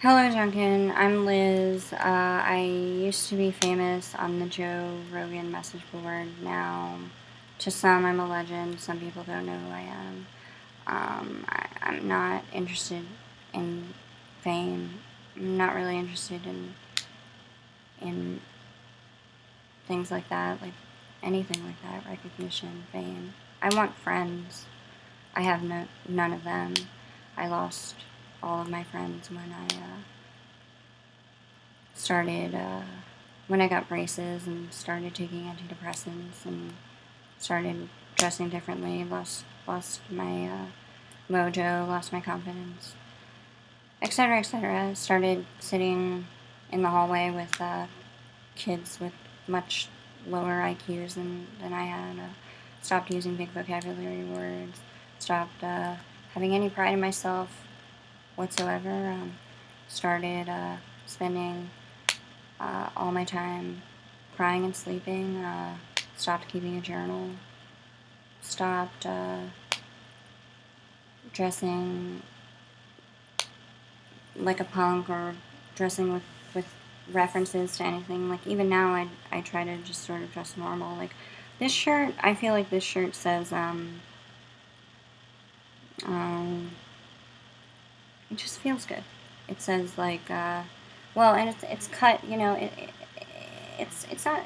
Hello, Duncan. I'm Liz. I used to be famous on the Joe Rogan message board. Now, to some, I'm a legend. Some people don't know who I am. I'm not interested in fame. I'm not really interested in things like that, like anything like that, recognition, fame. I want friends. I have none of them. I lost all of my friends when I started when I got braces and started taking antidepressants and started dressing differently, lost my mojo, lost my confidence, etc., etc. Started sitting in the hallway with kids with much lower IQs than I had. Stopped using big vocabulary words. Stopped having any pride in myself whatsoever. Started spending all my time crying and sleeping, stopped keeping a journal, stopped dressing like a punk or dressing with references to anything. Like, even now, I try to just sort of dress normal. Like, this shirt, I feel like this shirt says, um, it just feels good. It says, like, well, and it's cut, it's not,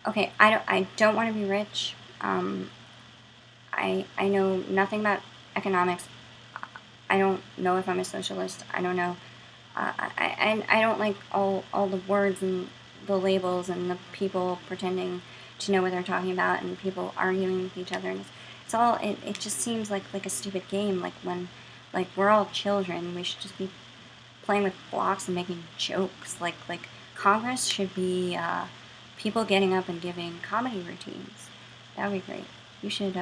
okay, I don't want to be rich. I know nothing about economics. I don't know if I'm a socialist. I don't know. I don't like all the words and the labels and the people pretending to know what they're talking about and people arguing with each other. And it's all, it just seems like a stupid game. Like, when, like, we're all children. We should just be playing with blocks and making jokes. Like Congress should be people getting up and giving comedy routines. That would be great. You should,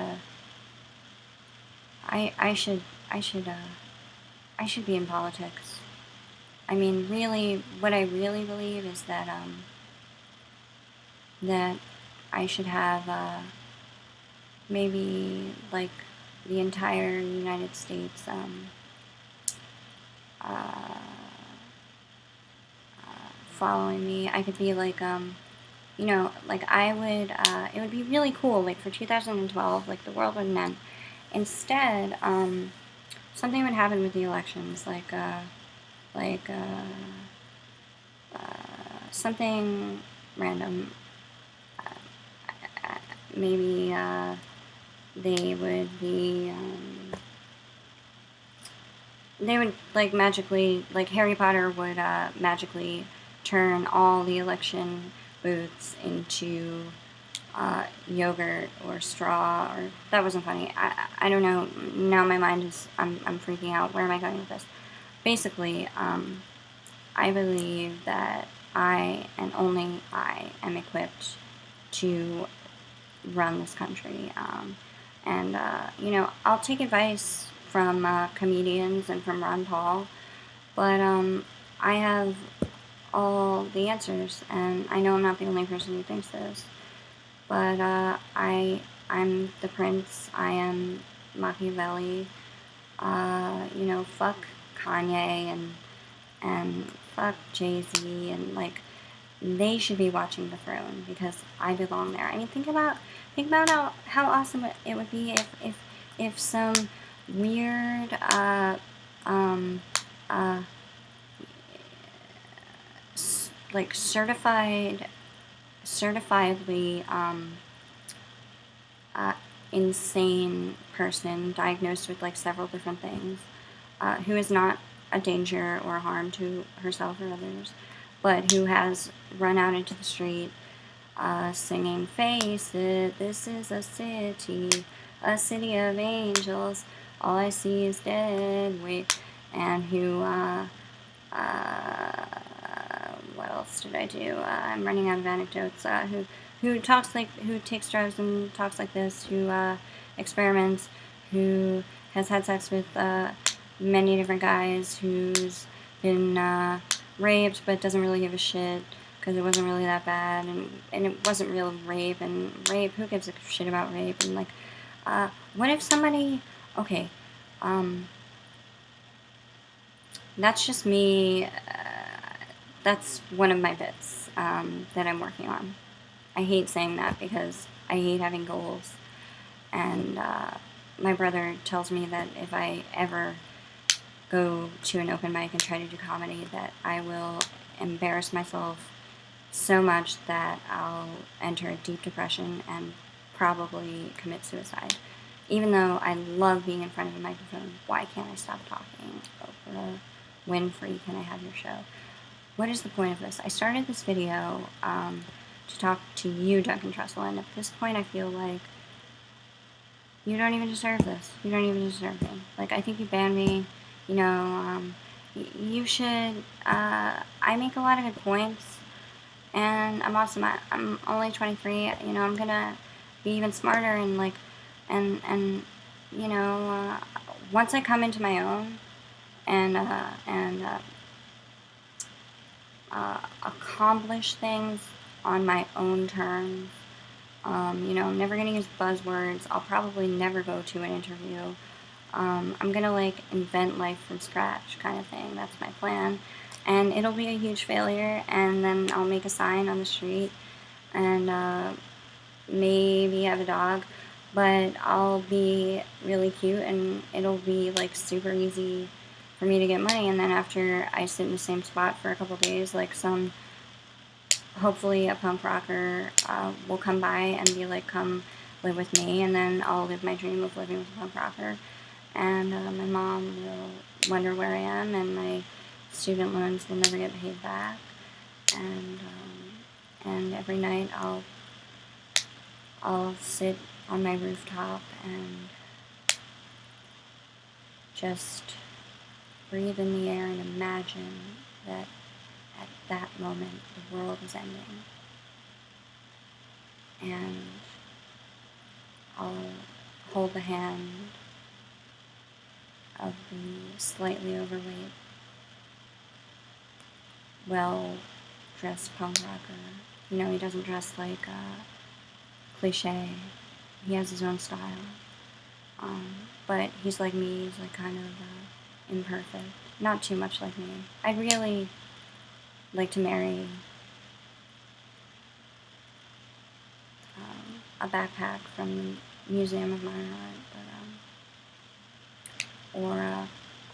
I should, I should, I should be in politics. I mean, really, what I really believe is that I should have maybe, like, the entire United States uh, following me. I could be like, like, I would, it would be really cool, like, for 2012, like, the world wouldn't end. Instead, something would happen with the elections, like, something random. Maybe they would be, they would, like, magically, like, Harry Potter would magically turn all the election booths into yogurt or straw, or that wasn't funny. I don't know. Now my mind is, I'm freaking out. Where am I going with this? Basically, I believe that I and only I am equipped to run this country. And I'll take advice from comedians and from Ron Paul, but I have all the answers, and I know I'm not the only person who thinks this. But I'm the prince. I am Machiavelli. Fuck Kanye and fuck Jay-Z, and, like, they should be watching the throne because I belong there. I mean, think about how awesome it would be if some weird um uh like certifiably uh, insane person diagnosed with, like, several different things, who is not a danger or harm to herself or others, but who has run out into the street singing, "Face it, this is a city of angels. All I see is dead weight," and who what else did I do? I'm running out of anecdotes. Who takes drugs and talks like this, who experiments, who has had sex with many different guys, who's been raped but doesn't really give a shit because it wasn't really that bad, and it wasn't real rape, and rape, who gives a shit about rape, and, like, what if somebody, okay, um, that's just me. That's one of my bits that I'm working on. I hate saying that because I hate having goals. And my brother tells me that if I ever go to an open mic and try to do comedy, that I will embarrass myself so much that I'll enter a deep depression and probably commit suicide. Even though I love being in front of a microphone, why can't I stop talking? Oprah Winfrey, can I have your show? What is the point of this? I started this video to talk to you, Duncan Trussell, and at this point I feel like you don't even deserve this. You don't even deserve me. Like, I think you banned me. You know, you should. I make a lot of good points, and I'm awesome. I'm only 23. You know, I'm gonna be even smarter and like, and you know, once I come into my own and accomplish things on my own terms. You know, I'm never going to use buzzwords. I'll probably never go to an interview. I'm going to, like, invent life from scratch kind of thing. That's my plan. And it'll be a huge failure, and then I'll make a sign on the street and maybe have a dog. But I'll be really cute, and it'll be, like, super easy for me to get money. And then after I sit in the same spot for a couple days, like, hopefully a punk rocker will come by and be like, come live with me, and then I'll live my dream of living with a punk rocker, and my mom will wonder where I am, and my student loans will never get paid back, and every night I'll sit on my rooftop and just breathe in the air and imagine that at that moment the world is ending, and I'll hold the hand of the slightly overweight, well-dressed punk rocker. You know, he doesn't dress like cliche. He has his own style. But he's like me. He's like kind of imperfect. Not too much like me. I'd really like to marry a backpack from the Museum of Modern Art, or a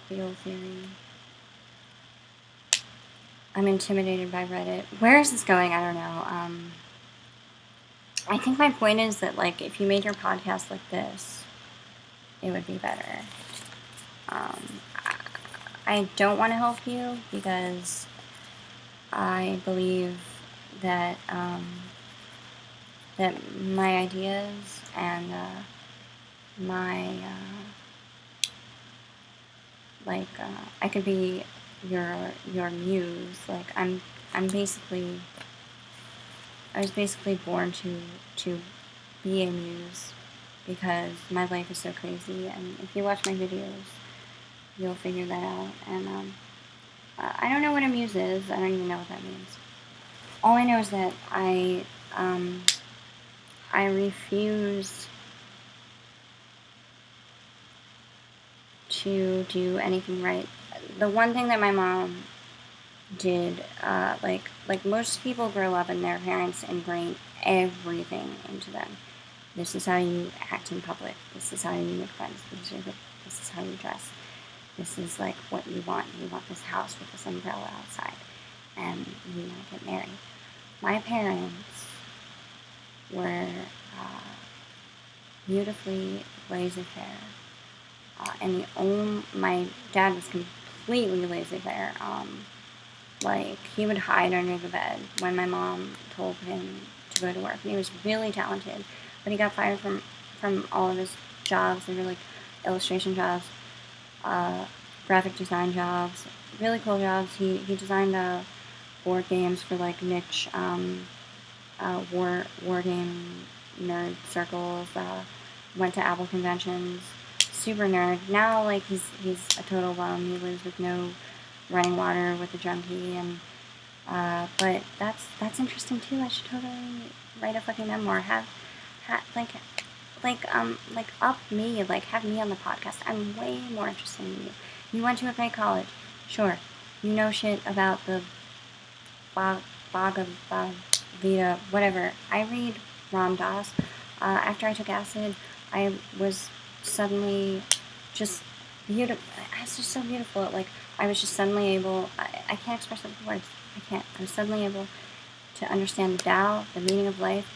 Creole Theory. I'm intimidated by Reddit. Where is this going? I don't know. I think my point is that, like, if you made your podcast like this, it would be better. I don't want to help you because I believe that that my ideas and I could be your muse. Like, I was basically born to be a muse because my life is so crazy, and if you watch my videos, you'll figure that out. And I don't know what a muse is. I don't even know what that means. All I know is that I refuse to do anything right. The one thing that my mom did, like most people grow up and their parents ingrain everything into them. This is how you act in public. This is how you make friends. This is how you dress. This is like what you want. You want this house with this umbrella outside, and you want to get married. My parents were beautifully laissez-faire, and my dad was completely laissez-faire. Like, he would hide under the bed when my mom told him to go to work, and he was really talented, but he got fired from all of his jobs. They were like illustration jobs, graphic design jobs, really cool jobs. He designed board games for like niche war game nerd circles. Went to Apple conventions, super nerd. Now, like, he's a total bum. He lives with no running water with a junkie, and but that's interesting too. I should totally write a fucking memoir. Have up me, like, have me on the podcast. I'm way more interesting than you. You went to a great college. Sure, you know shit about the Bhagavad Gita, whatever. I read Ram Dass. After I took acid, I was suddenly just beautiful. It's just so beautiful. Like, I was just suddenly able, I can't express it with words. I can't. I was suddenly able to understand the Tao, the meaning of life,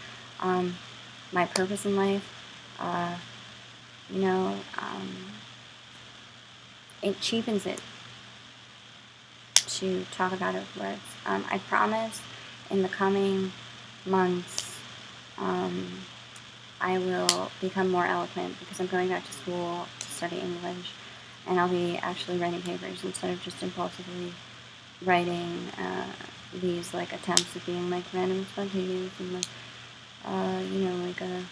my purpose in life. Uh, you know, it cheapens it to talk about it with words. I promise in the coming months, I will become more eloquent because I'm going back to school to study English, and I'll be actually writing papers instead of just impulsively writing these like attempts at being like random spontaneous and like like a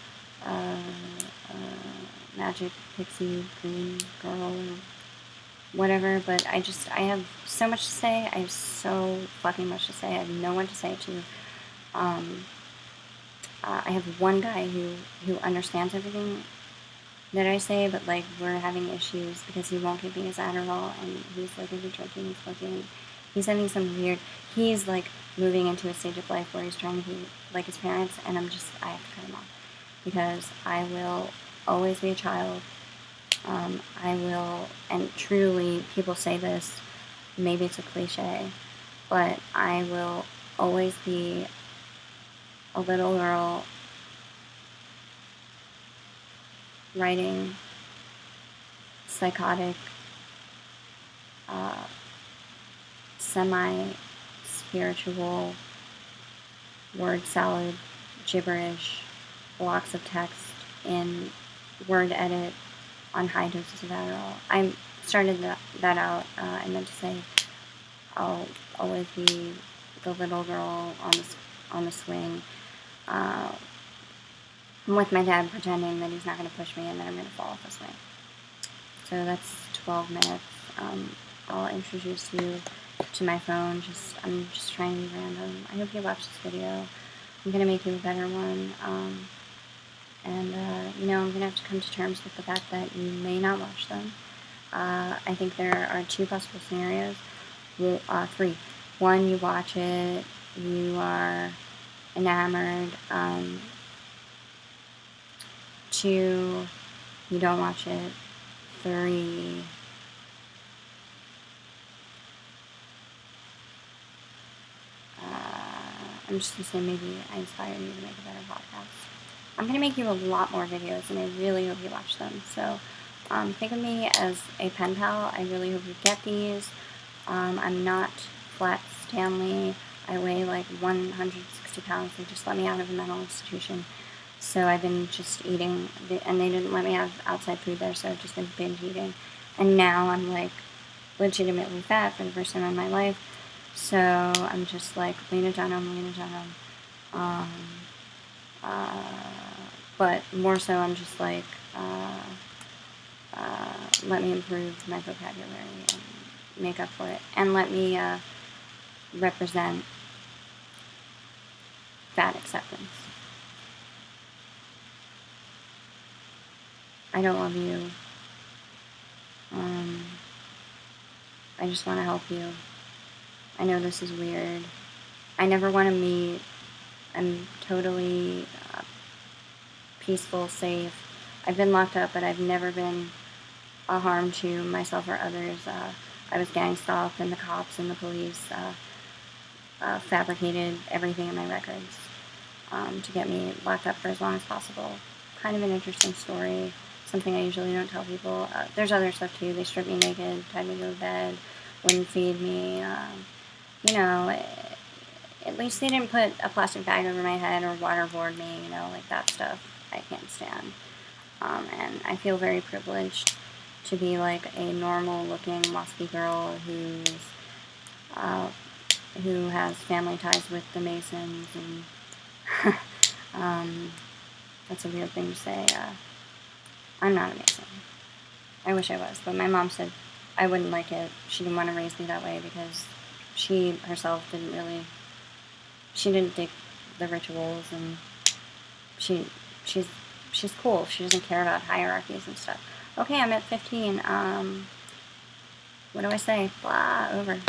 magic pixie green girl or whatever. But I have so much to say. I have so fucking much to say. I have no one to say it to. I have one guy who understands everything that I say, but like we're having issues because he won't give me his Adderall, and he's like into drinking and smoking. He's having some weird. He's like moving into a stage of life where he's trying to be like his parents, and I have to cut him off because I will always be a child. I will, and truly, people say this. Maybe it's a cliche, but I will always be a little girl writing psychotic, semi-spiritual, word salad, gibberish, blocks of text in word edit on high doses of Adderall. I started that out. I meant to say I'll always be the little girl on the swing, with my dad pretending that he's not going to push me and that I'm going to fall off the swing. So that's 12 minutes. I'll introduce you to my phone. I'm just trying to be random. I hope you watch this video. I'm going to make you a better one. I'm going to have to come to terms with the fact that you may not watch them. I think there are two possible scenarios. Three. One, you watch it, you are enamored. Two, you don't watch it. Three, I'm just going to say maybe I inspire you to make a better podcast. I'm going to make you a lot more videos, and I really hope you watch them. So think of me as a pen pal. I really hope you get these. I'm not flat Stanley. I weigh like 160 pounds. They just let me out of a mental institution. So I've been just eating, and they didn't let me have outside food there, so I've just been binge eating. And now I'm like legitimately fat for the first time in my life. So I'm just like Lena Dunham. But more so I'm just like, let me improve my vocabulary and make up for it. And let me represent fat acceptance. I don't love you. I just want to help you. I know this is weird. I never want to meet. I'm totally peaceful, safe. I've been locked up, but I've never been a harm to myself or others. I was gang stalked, and the cops and the police fabricated everything in my records to get me locked up for as long as possible. Kind of an interesting story. Something I usually don't tell people. There's other stuff too. They stripped me naked, tied me to a bed, wouldn't feed me. At least they didn't put a plastic bag over my head or waterboard me, like that stuff I can't stand. And I feel very privileged to be like a normal looking waspy girl who has family ties with the Masons, and that's a weird thing to say. I'm not a Mason. I wish I was, but my mom said I wouldn't like it. She didn't want to raise me that way because she herself didn't dig the rituals, and she's cool. She doesn't care about hierarchies and stuff. Okay, I'm at 15. What do I say? Blah, over.